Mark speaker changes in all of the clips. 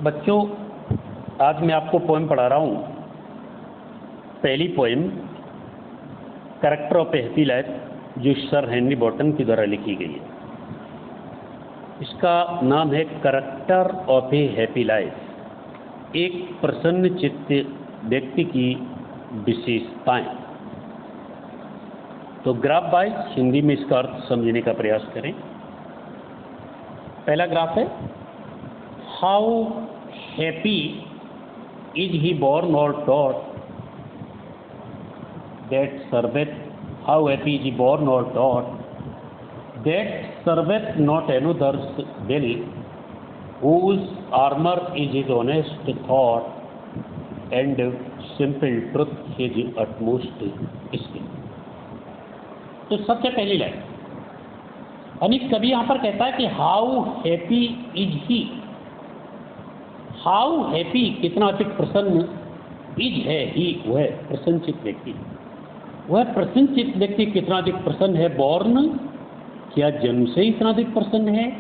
Speaker 1: बच्चों, आज मैं आपको पोएम पढ़ा रहा हूँ। पहली poem character of A happy life, जो सर हेनरी बॉटन के द्वारा लिखी गई है। इसका नाम है character of A happy life, एक प्रसन्न चित्त व्यक्ति की विशेषताएं। तो ग्राफ वाइज हिंदी में इसका अर्थ समझने का प्रयास करें। पहला ग्राफ है, how happy is he born or taught that serveth, how happy is he born or taught that serveth not another's will, whose armor is his honest thought and simple truth his utmost skill। तो सबसे पहली line, यानी कवि यहाँ पर कहता है कि how happy is he, how happy कितना अधिक प्रसन्न, इज है ही वह प्रसन्नचित व्यक्ति, वह प्रसन्नचित व्यक्ति कितना अधिक प्रसन्न है। बॉर्न क्या जन्म से इतना अधिक प्रसन्न है,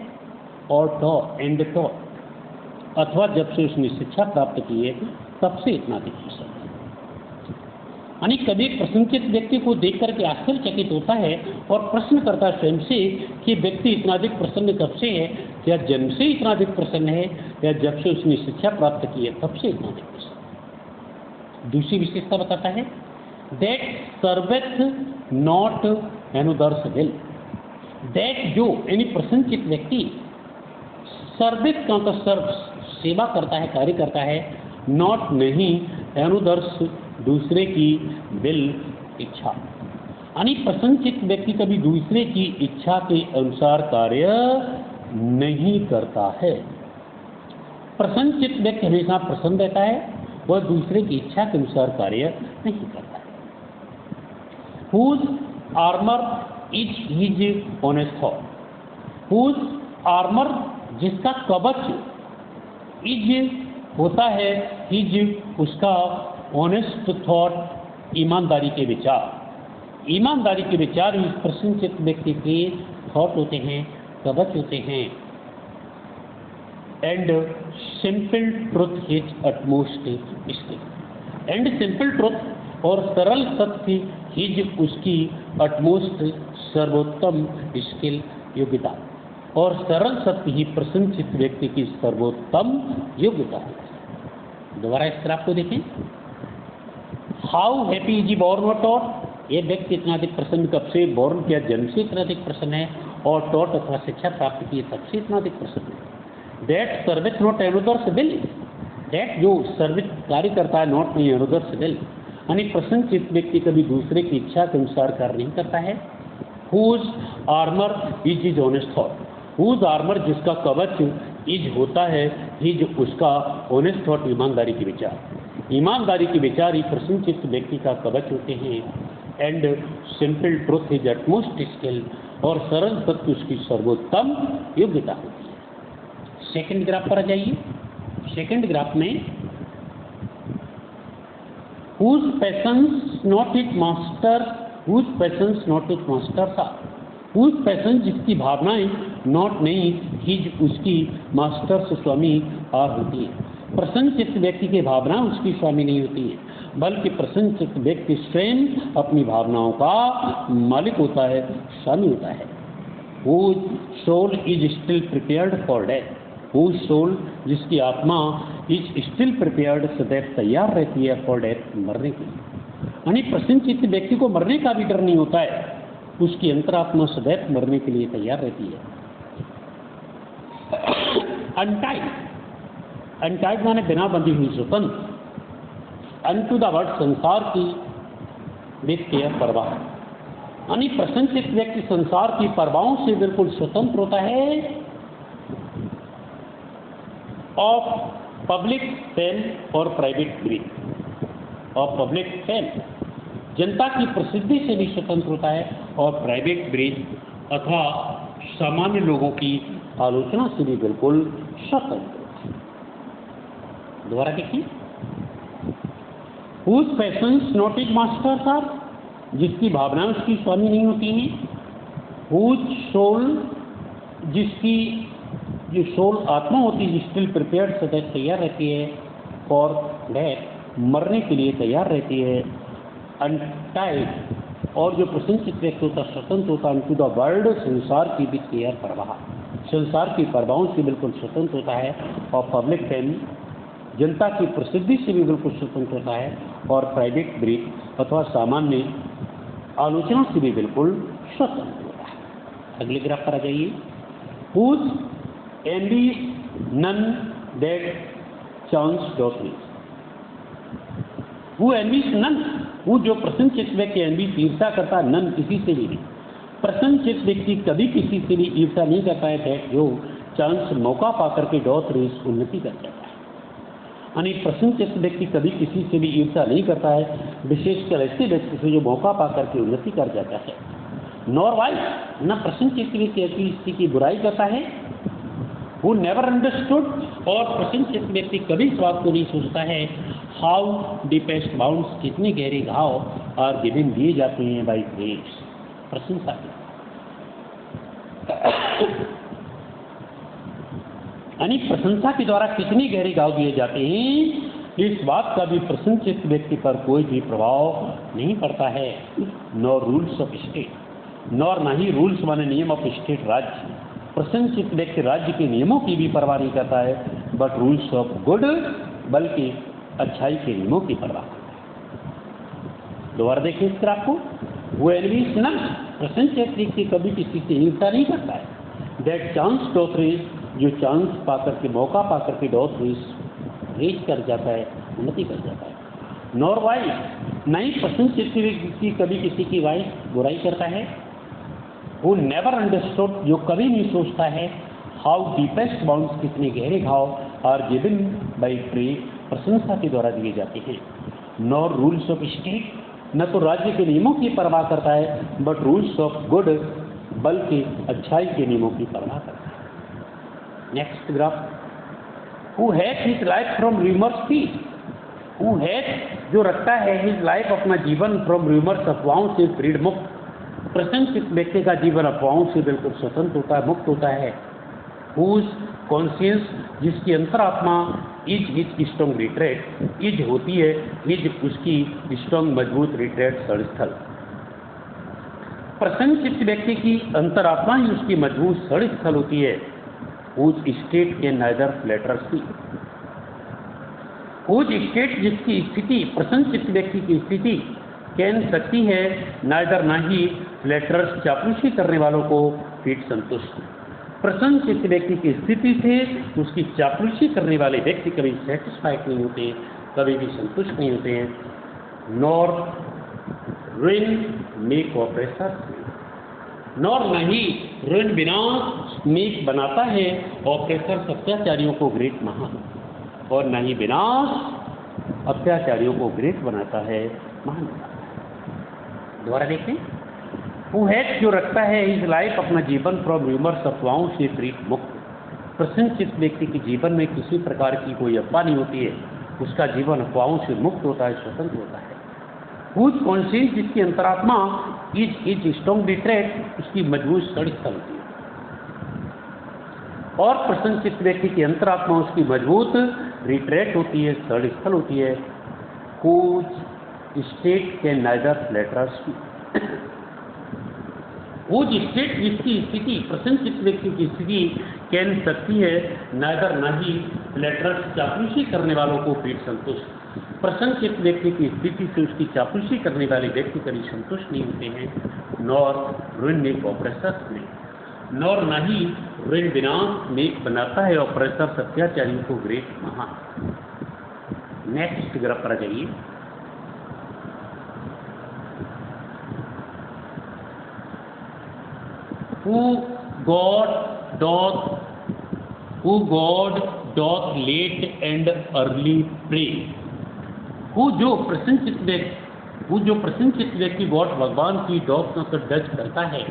Speaker 1: और टॉट एंड टॉट अथवा जब से उसने शिक्षा प्राप्त की है तब से इतना अधिक प्रसन्न है। यानी कभी प्रसन्नचित व्यक्ति को देख करके आश्चर्यचकित होता है और प्रश्न करता है स्वयं से कि व्यक्ति इतना अधिक प्रसन्न कब से है, या जन्म से इतना अधिक प्रसन्न है, या जब से उसने शिक्षा प्राप्त की है तब से इतना अधिक प्रसन्न। दूसरी विशेषता बताता है, दैट सर्वेथ नॉट एनोदर्स विल, दैट जो यानी प्रसन्नचित व्यक्ति सर्विथ का तो सर्व सेवा करता है, कार्य करता है, नॉट नहीं, एनोदर्स दूसरे की विल इच्छा, यानी प्रसन्नचित व्यक्ति कभी दूसरे की इच्छा के अनुसार कार्य नहीं करता है। प्रसन्नचित व्यक्ति हमेशा प्रसन्न रहता है, वह दूसरे की इच्छा के अनुसार कार्य नहीं करता है। Whose armour is his honest thought, whose armour जिसका कवच, इज होता है हिज उसका ऑनेस्ट थॉट ईमानदारी के विचार, ईमानदारी के विचार इस प्रसन्नचित व्यक्ति के थॉट होते हैं, कवच होते हैं। And simple truth his utmost skill, and simple truth और सरल सत्य हिज उसकी अटमोस्ट सर्वोत्तम स्किल योग्यता, और सरल सत्य ही प्रसन्नचित व्यक्ति की सर्वोत्तम योग्यता है। दोबारा इस तरह आपको देखें, how happy is he born और टॉट, ये व्यक्ति इतना अधिक प्रसन्न कब से, बॉर्न किया जन्म से इतना अधिक प्रसन्न है, और टॉट अथवा शिक्षा प्राप्त की तब से इतना अधिक प्रसन्न है। दैट सर्विथ नॉट एनोदर्स विल, दैट जो सर्विथ कार्य करता है, नॉट नहीं एनोदर्स विल, यानी प्रसन्नचित व्यक्ति कभी दूसरे की इच्छा के अनुसार कार्य नहीं करता है। Whose armour is his honest thought, whose armour जिसका कवच इज होता है, हिज उसका ऑनेस्ट थॉट ईमानदारी के विचार, ईमानदारी के विचार ही प्रसन्नचित व्यक्ति का कवच होते हैं। And simple truth his utmost skill, और सरल सत्य उसकी सर्वोत्तम योग्यता होती है। सेकंड ग्राफ पर आ जाइए। सेकंड ग्राफ में whose passions not it master, whose passions not it master था, हुज पैशन जिसकी भावनाएं नॉट नहीं, हिज उसकी मास्टर्स स्वामी आर होती है। प्रसन्नचित्त व्यक्ति की भावना उसकी स्वामी नहीं होती है, बल्कि प्रसन्नचित्त व्यक्ति स्वयं अपनी भावनाओं का मालिक होता है, स्वामी होता है। Whose soul is still prepared for death, whose soul जिसकी आत्मा इज स्टिल प्रिपेयर्ड सदैव तैयार रहती है फॉर डेथ मरने के लिए, यानी प्रसन्नचित्त व्यक्ति को मरने का भी डर नहीं होता है, उसकी अंतरात्मा सदैव मरने के लिए तैयार रहती है। अनटाइड, अनटाइड माने बिना बंधी हुई, स्वतंत्र। अनटू द वर्ड संसार की वित्तीय परवाह, यानी प्रसन्नचित व्यक्ति संसार की परवाहों से बिल्कुल स्वतंत्र होता है। ऑफ पब्लिक फेम और private greed, of public fame जनता की प्रसिद्धि से भी स्वतंत्र होता है, और प्राइवेट ब्रिज अथवा सामान्य लोगों की आलोचना से भी बिल्कुल स्वतंत्र होता है। दोबारा देखिए, whose passions not is master था, जिसकी भावनाएं उसकी स्वामी नहीं होती हैं। हुज सोल जिसकी जो सोल आत्मा होती है स्टिल प्रिपेयर्ड, सदैव तैयार रहती है फॉर डेथ, मरने के लिए तैयार रहती है। अनटाइड, और जो प्रसन्नचित्त व्यक्ति होता स्वतंत्र होता अनटू द वर्ल्ड, संसार की भी क्लियर प्रवाह, संसार की प्रभावों से बिल्कुल स्वतंत्र होता है और पब्लिक फेम, जनता की प्रसिद्धि से भी बिल्कुल स्वतंत्र होता है और प्राइवेट ब्रीथ अथवा सामान्य आलोचना से भी बिल्कुल स्वतंत्र होता है। अगले ग्राफ पर आ जाइए। Whose envy none that chance doth means, वो एनवीज नन, वो जो प्रसन्नचित्त व्यक्ति एनवी ईर्षा करता है, नन किसी से भी नहीं, प्रसन्नचित्त व्यक्ति कभी किसी से भी ईर्षा नहीं करता है, दैट जो चांस मौका पाकर के डॉट रेस उन्नति कर जाता है। यानी प्रसन्नचित्त व्यक्ति कभी किसी से भी ईर्षा नहीं करता है, विशेषकर ऐसे व्यक्ति से जो मौका पाकर के उन्नति कर जाता है। नॉर वाइज, न प्रसन्नचित्त व्यक्ति ऐसी स्थिति की बुराई करता है, वो नेवर अंडरस्टूड, और प्रसन्नचित्त व्यक्ति कभी इस बात को नहीं सोचता है हाउ डीपेस्ट बाउंड्स, कितने गहरे घाव और गिवन दिए जाते हैं बाई ग्रेस, प्रशंसा यानी प्रशंसा के द्वारा कितने गहरे घाव दिए जाते हैं, इस बात का भी प्रसन्नचित्त व्यक्ति पर कोई भी प्रभाव नहीं पड़ता है। Nor rules of state, nor ना ही रूल्स माने नियम ऑफ स्टेट, राज्य, प्रसन्नचित्त व्यक्ति राज्य के नियमों की भी परवाह नहीं करता है, बट रूल्स ऑफ गुड, बल्कि अच्छाई के नियमों की परवाह करता है। दोबारा देखिए इस ग्राफ को। वो एनवीज नन, प्रसन्नचित्त व्यक्ति कभी किसी से ईर्षा नहीं करता है, दैट चांस डॉट रेस, जो चांस पाकर के मौका पाकर के डॉट रेस कर जाता है, उन्नति कर जाता है। नॉर वाइज, नहीं प्रसन्नचित्त व्यक्ति कभी किसी की वाइज बुराई करता है। वो नेवर अंडरस्टूड, जो कभी नहीं सोचता है हाउ डीपेस्ट बाउंड्स, कितने गहरे घाव और गिवन बाई प्रे, प्रशंसा के द्वारा दिए जाते हैं। नॉर रूल्स ऑफ स्टेट, न तो राज्य के नियमों की परवाह करता है, बट रूल्स ऑफ गुड, बल्कि अच्छाई के नियमों की परवाह करता है। Next graph. Who hath his life from rumours peace, who hath जो रखता है हिज लाइफ अपना जीवन फ्रॉम रूमर्स, अफवाहों से फ्रीड, मुक्त। प्रसन्नचित्त व्यक्ति का जीवन अफवाहों से बिल्कुल स्वतंत्र होता है, मुक्त होता है। हुज कॉन्शियस, जिसकी अंतरात्मा is his strong retreat, is होती है इज उसकी स्ट्रॉन्ग मजबूत रिट्रेट स्थल। प्रसन्नचित्त व्यक्ति की अंतरात्मा ही उसकी मजबूत स्थल होती है। हुज स्टेट के नाइदर फ्लैटर्स की, हुज स्टेट जिसकी स्थिति, प्रसन्नचित्त व्यक्ति की स्थिति, कैन सकती है नाइदर ना ही फ्लैटर्स, चापलूसी करने वालों को फीट संतुष्ट। प्रसन्नचित्त व्यक्ति की स्थिति से उसकी चापलूसी करने वाले व्यक्ति कभी सेटिस्फाइड नहीं होते, कभी भी संतुष्ट नहीं होते हैं। Nor ruin make operation, nor नहीं रुइन विनाश मेक बनाता है ऑपरेशन अत्याचारियों को ग्रेट महान, और न ही विनाश अत्याचारियों को ग्रेट बनाता है, महान बनाता है। दोबारा देखें। हु हैथ जो रखता है इस लाइफ अपना जीवन फ्रॉम रूमर्स, अफवाहों से फ्री, मुक्त। प्रसन्नचित्त व्यक्ति के जीवन में किसी प्रकार की कोई अफवाह नहीं होती है, उसका जीवन अफवाहों से मुक्त होता है, स्वतंत्र होता है। हुज कॉन्शियस, जिसकी अंतरात्मा इज स्ट्रॉन्ग रिट्रेट, उसकी मजबूत स्थल होती है। और प्रसन्नचित्त व्यक्ति की अंतरात्मा उसकी मजबूत रिट्रेट होती है, स्थल होती है। हुज स्टेट के नाइदर फ्लैटर्स, वो स्टेट जिसकी स्थिति, प्रसन्नचित्त व्यक्ति की स्थिति कैन सकती है नाइदर ना ही फ्लैटर्स, चापलूसी करने वालों को फीट संतुष्ट। प्रसन्नचित्त व्यक्ति की स्थिति से उसकी चापलूसी करने वाले व्यक्ति कभी संतुष्ट नहीं होते हैं। नॉर रुइन मेक ऑपरेसर्स में, नॉर ना ही रुइन विनाश मेक बनाता है ऑपरेसर अत्याचारियों को ग्रेट महान। नेक्स्ट ग्राफ पर आ जाइए। Who God doth late and early pray, who जो प्रसन्नचित्त व्यक्ति गॉड भगवान की डॉट मतलब डच करता है,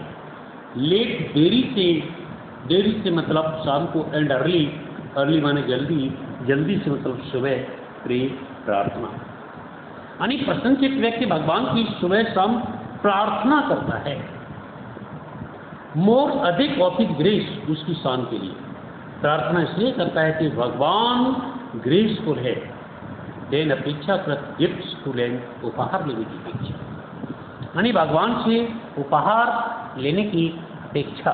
Speaker 1: लेट देरी से मतलब शाम को, एंड अर्ली माने जल्दी से मतलब सुबह, प्रे प्रार्थना। यानी प्रसन्नचित्त व्यक्ति भगवान की सुबह शाम प्रार्थना करता है, मोर अधिक ऑफ हिज ग्रेस, उसकी शान के लिए। प्रार्थना इसलिए करता है कि भगवान ग्रेसफुल है, देन अपेक्षाकृत गिफ्ट्स टू लैंड, उपहार लेने की अपेक्षा, यानी भगवान से उपहार लेने की अपेक्षा,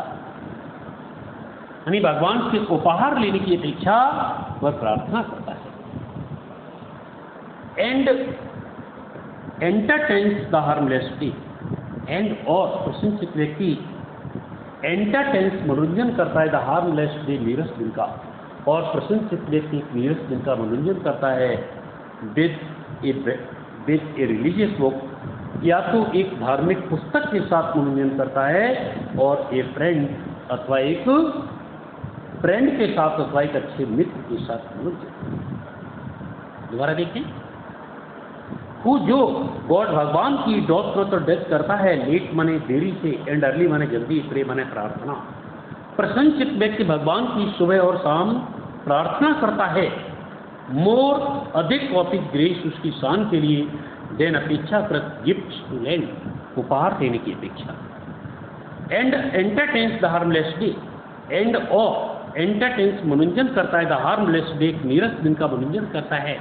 Speaker 1: यानी भगवान से उपहार लेने की अपेक्षा वह प्रार्थना करता है। एंड एंटरटेन्स द हार्मलेसली, एंड और प्रशंसित व्यक्ति एंटरटेन्स मनोरंजन करता है द हार्मलेसली नीरस दिन का, और प्रशंसित व्यक्ति नीरस दिन का मनोरंजन करता है विद ए रिलीजियस बुक, या तो एक धार्मिक पुस्तक के साथ मनोरंजन करता है, और ए फ्रेंड अथवा एक फ्रेंड के साथ अथवा एक अच्छे मित्र के साथ मनोरंजन। दोबारा देखें, हु जो गॉड भगवान की डॉट तो डेथ करता है, लेट माने देरी से, एंड अर्ली माने जल्दी, प्रे माने प्रार्थना। प्रसन्नचित्त व्यक्ति भगवान की सुबह और शाम प्रार्थना करता है, मोर अधिक ऑफिस ग्रेस उसकी शान के लिए, देन अपेक्षाकृत गिफ्ट्स टू लैंड, उपहार देने की अपेक्षा। And entertains the harmless day, end of entertains मनोरंजन करता है द हार्मलेस डे, एक नीरस दिन का मनोरंजन करता है,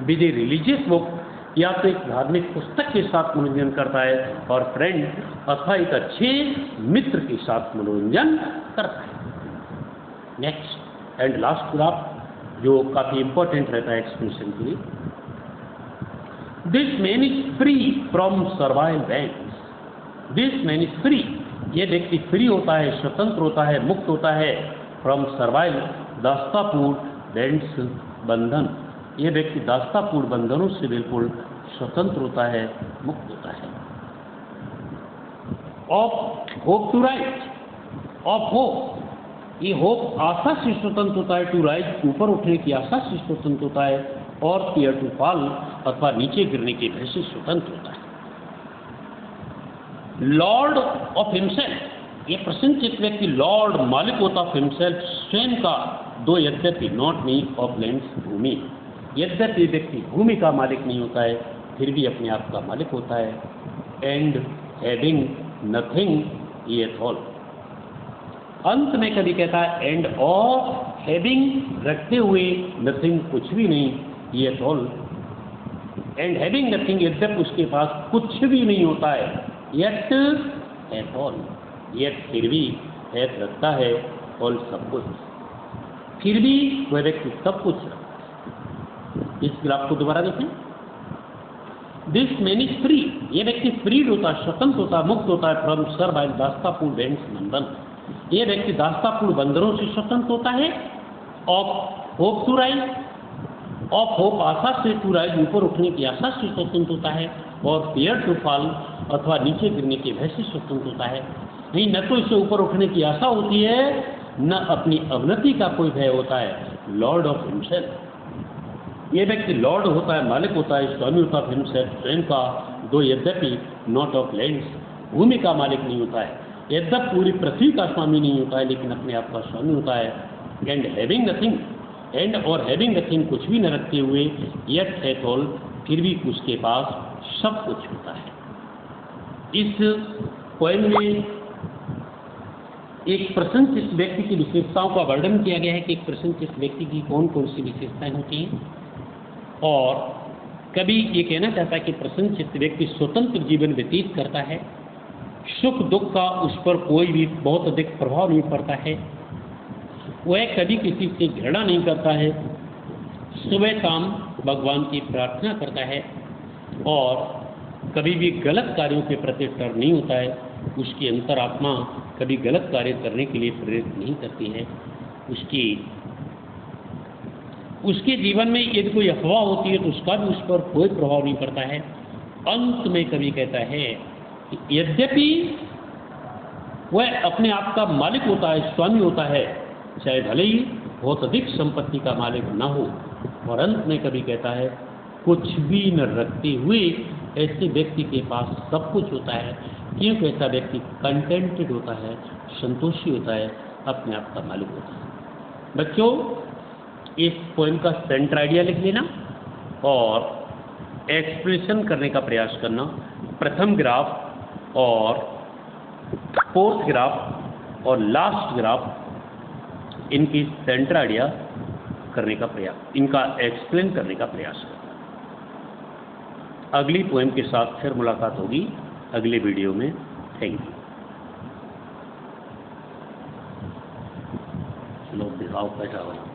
Speaker 1: विद ए रिलीजियस बुक, या तो एक धार्मिक पुस्तक के साथ मनोरंजन करता है, और फ्रेंड अथवा एक अच्छे मित्र के साथ मनोरंजन करता है। नेक्स्ट एंड लास्ट ग्राफ जो काफी इंपॉर्टेंट रहता है एक्सप्रेशन के लिए, this man is free from servile bands, this man is free, ये व्यक्ति फ्री होता है, स्वतंत्र होता है, मुक्त होता है, फ्रॉम सर्वाइल दास्तापूर्ण बैंड्स, बंधन, ये व्यक्ति दास्तापूर्ण बंधनों से बिल्कुल स्वतंत्र होता है, मुक्त होता है। Of hope to rise, of hope, ये होप आशा से स्वतंत्र होता है, टू राइज ऊपर उठने की आशा से स्वतंत्र होता है, और फियर टू फॉल अथवा नीचे गिरने के भय से स्वतंत्र होता है। लॉर्ड ऑफ हिमसेल्फ, ये प्रसन्नचित्त व्यक्ति लॉर्ड मालिक होता है हिमसेल्फ, स्वयं का, दो यद्यपि नॉट मी ऑफ लैंड्स, भूमि, यद्यपि व्यक्ति भूमि का मालिक नहीं होता है, फिर भी अपने आप का मालिक होता है। And having nothing at all, अंत में कभी कहता है एंड ऑफ हैविंग, रखते हुए, नथिंग कुछ भी नहीं, at all, and having nothing, यद्यपि उसके पास कुछ भी नहीं होता है, येट एट ऑल, येट फिर भी, हैत रखता है, ऑल सब कुछ, फिर भी वह व्यक्ति सब कुछ रखता है। इस ग्राफ को दोबारा देखें, दिस मैन इज फ्री, ये व्यक्ति फ्री होता है, स्वतंत्र होता है, मुक्त होता है, फ्रॉम सर्वाइल दास्तापूर्ण बैंड्स, बंधन, ये व्यक्ति दास्तापूर्ण बंधनों से स्वतंत्र होता है। Of hope to rise, of hope आशा से, टू राइज ऊपर उठने की आशा से स्वतंत्र होता है, और फियर टू फॉल अथवा नीचे गिरने के भय से स्वतंत्र होता है। नहीं, न तो इसे ऊपर उठने की आशा होती है, न अपनी अवनति का कोई भय होता है। लॉर्ड ऑफ हिमसेल्फ, ये व्यक्ति लॉर्ड होता है, मालिक होता है, स्वामी होता है हिमसेल्फ, स्वयं का, दो यद्यपि नॉट ऑफ लैंड्स, भूमि का मालिक नहीं होता है, यद्यपि पूरी पृथ्वी का स्वामी नहीं होता है, लेकिन अपने आप का स्वामी होता है। एंड हैविंग नथिंग, एंड और हैविंग नथिंग, कुछ भी न रखते हुए, येट एट ऑल, फिर भी उसके पास सब कुछ होता है। इस पोएम में एक प्रसन्नचित्त व्यक्ति की विशेषताओं का वर्णन किया गया है कि एक प्रसन्नचित्त व्यक्ति की कौन कौन सी विशेषताएं होती हैं, और कभी ये कहना चाहता है कि प्रसन्नचित्त व्यक्ति स्वतंत्र जीवन व्यतीत करता है, सुख दुख का उस पर कोई भी बहुत अधिक प्रभाव नहीं पड़ता है, वह कभी किसी से घृणा नहीं करता है, सुबह शाम भगवान की प्रार्थना करता है, और कभी भी गलत कार्यों के प्रति डर नहीं होता है, उसकी अंतरात्मा कभी गलत कार्य करने के लिए प्रेरित नहीं करती है, उसके जीवन में यदि कोई अफवाह होती है तो उसका भी उस पर कोई प्रभाव नहीं पड़ता है। अंत में कभी कहता है कि यद्यपि वह अपने आप का मालिक होता है, स्वामी होता है, चाहे भले ही बहुत अधिक संपत्ति का मालिक न हो, और अंत में कभी कहता है कुछ भी न रखते हुए ऐसे व्यक्ति के पास सब कुछ होता है, क्योंकि ऐसा व्यक्ति कंटेंटेड होता है, संतोषी होता है, अपने आप का मालिक होता है। बच्चों, इस पोएम का सेंटर आइडिया लिख लेना और एक्सप्रेशन करने का प्रयास करना। प्रथम ग्राफ और फोर्थ ग्राफ और लास्ट ग्राफ इनकी सेंटर आइडिया करने का प्रयास, इनका एक्सप्लेन करने का प्रयास करें। अगली पोएम के साथ फिर मुलाकात होगी अगले वीडियो में। Thank you. चलो दिखाओ कैसा बना।